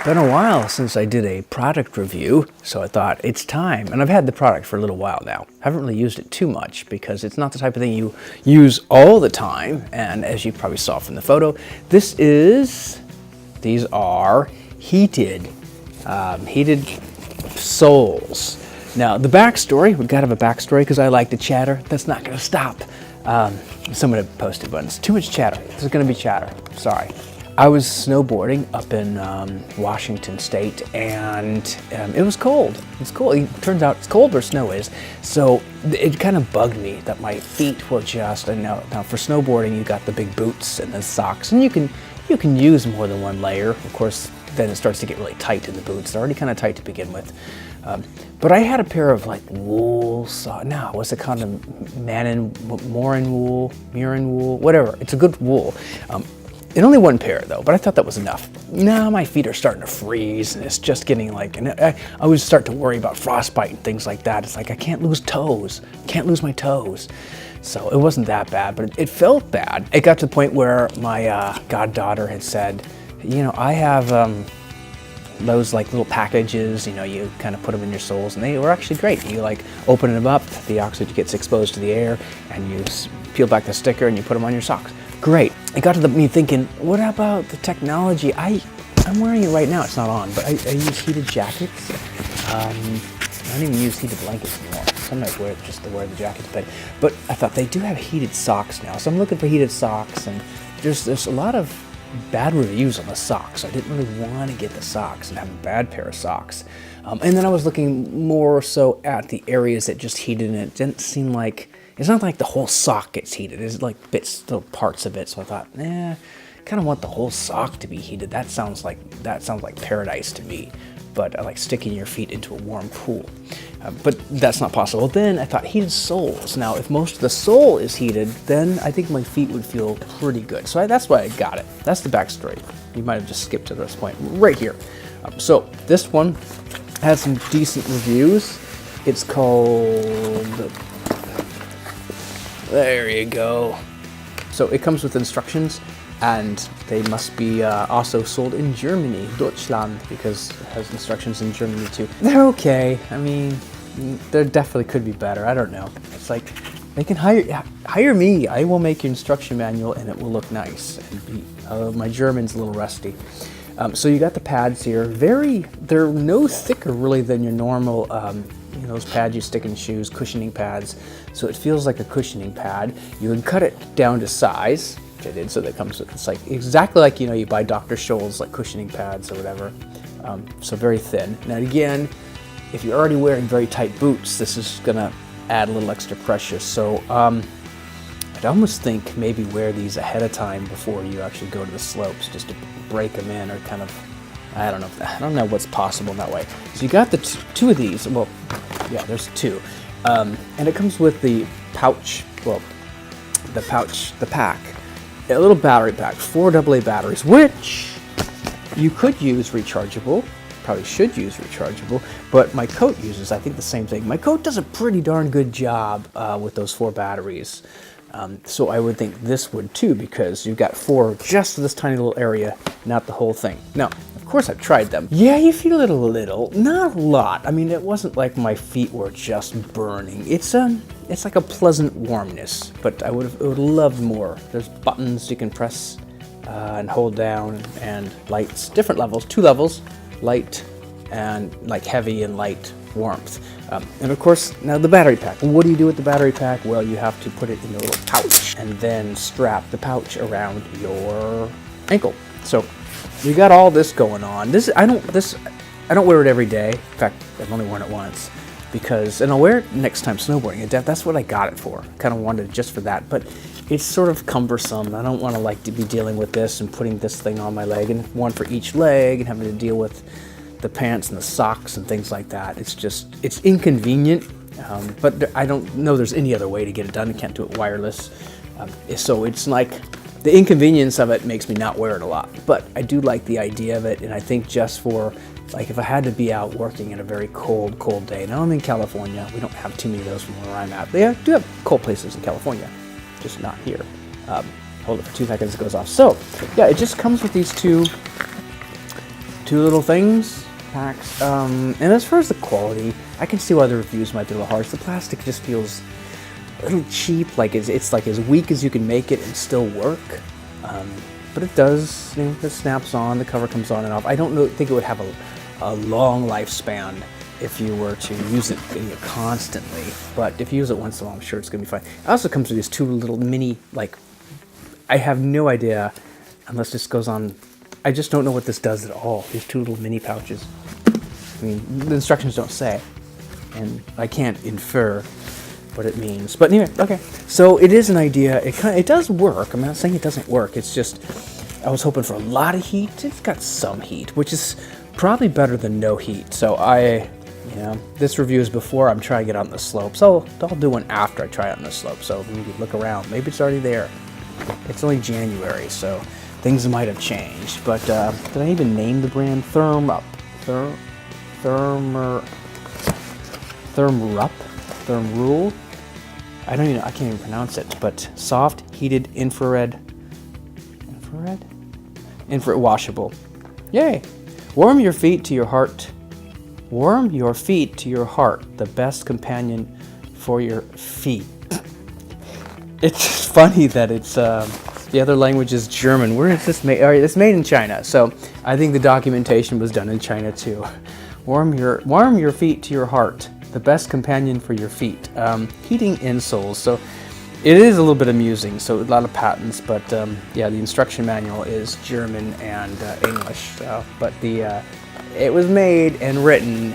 Been a while since I did a product review, so I thought it's time. And I've had the product for a little while now. Haven't really used it too much because it's not the type of thing you use all the time. And as you probably saw from the photo, these are heated soles. Now the backstory, we've got to have a backstory because I like to chatter. That's not going to stop. Someone had posted, but it's too much chatter. This is going to be chatter. Sorry. I was snowboarding up in Washington State, and it was cold. It's cold. It turns out it's cold where snow is, so it kind of bugged me that my feet were just. And now for snowboarding, you got the big boots and the socks, and you can use more than one layer. Of course, then it starts to get really tight in the boots. They're already kind of tight to begin with. But I had a pair of like wool socks. No, what's it called? Morin wool, whatever. It's a good wool. And only one pair though, but I thought that was enough. Now my feet are starting to freeze, and it's just getting like, and I always start to worry about frostbite and things like that. It's like I can't lose toes, can't lose my toes. So it wasn't that bad, but it felt bad. It got to the point where my goddaughter had said, you know, I have those like little packages, you know, you kind of put them in your soles, and they were actually great. You like open them up, the oxygen gets exposed to the air, and you peel back the sticker and you put them on your socks. Great. It got to me thinking, what about the technology? I'm wearing it right now. It's not on, but I use heated jackets. I don't even use heated blankets anymore. Sometimes I wear it just to wear the jackets, but I thought they do have heated socks now, so I'm looking for heated socks, and there's a lot of bad reviews on the socks. I didn't really want to get the socks and have a bad pair of socks. And then I was looking more so at the areas that just heated, and it didn't seem like. It's not like the whole sock gets heated. It's like bits, little parts of it. So I thought, I kind of want the whole sock to be heated. That sounds like paradise to me. But I like sticking your feet into a warm pool. But that's not possible. Then I thought heated soles. Now, if most of the sole is heated, then I think my feet would feel pretty good. So that's why I got it. That's the backstory. You might have just skipped to this point right here. So this one has some decent reviews. It's called. There you go. So it comes with instructions, and they must be also sold in Germany, Deutschland, because it has instructions in Germany too. They're okay. I mean, there definitely could be better. I don't know. It's like they can hire me. I will make your instruction manual, and it will look nice. My German's a little rusty. So you got the pads here. They're no thicker really than your normal. Those pads you stick in shoes, cushioning pads. So it feels like a cushioning pad. You can cut it down to size, which I did, so that comes with, it's like exactly like, you buy Dr. Scholl's like cushioning pads or whatever. So very thin. Now again, if you're already wearing very tight boots, this is gonna add a little extra pressure. So I'd almost think maybe wear these ahead of time before you actually go to the slopes, just to break them in, or kind of, I don't know what's possible in that way. So you got the two of these. Well, yeah, there's two. And it comes with the pouch, the pack, a little battery pack, 4 AA batteries, which you could use rechargeable, probably should use rechargeable, but my coat uses, I think, the same thing. My coat does a pretty darn good job with those 4 batteries. So I would think this would too, because you've got 4 just for this tiny little area, not the whole thing. Now, of course I've tried them. Yeah, you feel it a little, not a lot. I mean, it wasn't like my feet were just burning. It's like a pleasant warmness, but I would have loved more. There's buttons you can press and hold down, and lights, different levels, 2 levels, light and like heavy and light warmth. And of course, now the battery pack. What do you do with the battery pack? Well, you have to put it in a little pouch and then strap the pouch around your ankle. So you got all this going on. I don't wear it every day. In fact, I've only worn it once, and I'll wear it next time snowboarding. That's what I got it for. Kind of wanted it just for that, but it's sort of cumbersome. I don't want to be dealing with this and putting this thing on my leg, and one for each leg, and having to deal with the pants and the socks and things like that. It's inconvenient, but I don't know there's any other way to get it done. I can't do it wireless. So it's like, the inconvenience of it makes me not wear it a lot, but I do like the idea of it, and I think just for, like, if I had to be out working in a very cold day. Now I'm in California. We don't have too many of those from where I'm at. They do have cold places in California, just not here. Hold it for 2 seconds, it goes off. So, yeah, it just comes with these 2 two little things, packs. And as far as the quality, I can see why the reviews might be a little harsh. The plastic just feels a little cheap, like it's like as weak as you can make it and still work. But it does, you know, it snaps on, the cover comes on and off. I don't think it would have a long lifespan if you were to use it, you know, constantly. But if you use it once in a while, I'm sure it's gonna be fine. It also comes with these two little mini, like, I have no idea, unless this goes on, I just don't know what this does at all. These two little mini pouches. I mean, the instructions don't say, and I can't infer what it means. But anyway, okay. So it is an idea. It does work. I'm not saying it doesn't work. It's just, I was hoping for a lot of heat. It's got some heat, which is probably better than no heat. So you know, this review is before I'm trying to get on the slope. So I'll do one after I try it on the slope. So maybe look around. Maybe it's already there. It's only January, so things might have changed. But did I even name the brand? Thermurup. Thermrule? I can't even pronounce it, but soft heated infrared washable. Yay! Warm your feet to your heart. Warm your feet to your heart, the best companion for your feet. It's funny that it's the other language is German. Where is this made? All right, it's made in China, so I think the documentation was done in China too. Warm your feet to your heart, the best companion for your feet. Heating insoles, so it is a little bit amusing. So a lot of patents, but yeah, the instruction manual is German and English. But it was made and written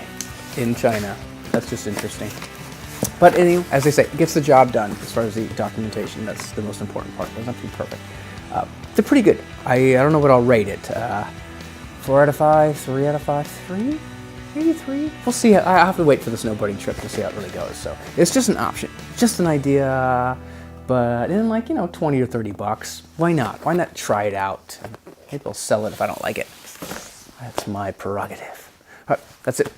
in China. That's just interesting. But anyway, as I say, it gets the job done as far as the documentation. That's the most important part. It doesn't have to be perfect. They're pretty good. I don't know what I'll rate it. 4 out of 5, 3 out of 5, 3? Maybe 3? We'll see. I have to wait for the snowboarding trip to see how it really goes. So it's just an option, just an idea. But in like, you know, 20 or 30 bucks, why not? Why not try it out? Maybe I'll sell it if I don't like it. That's my prerogative. All right, that's it.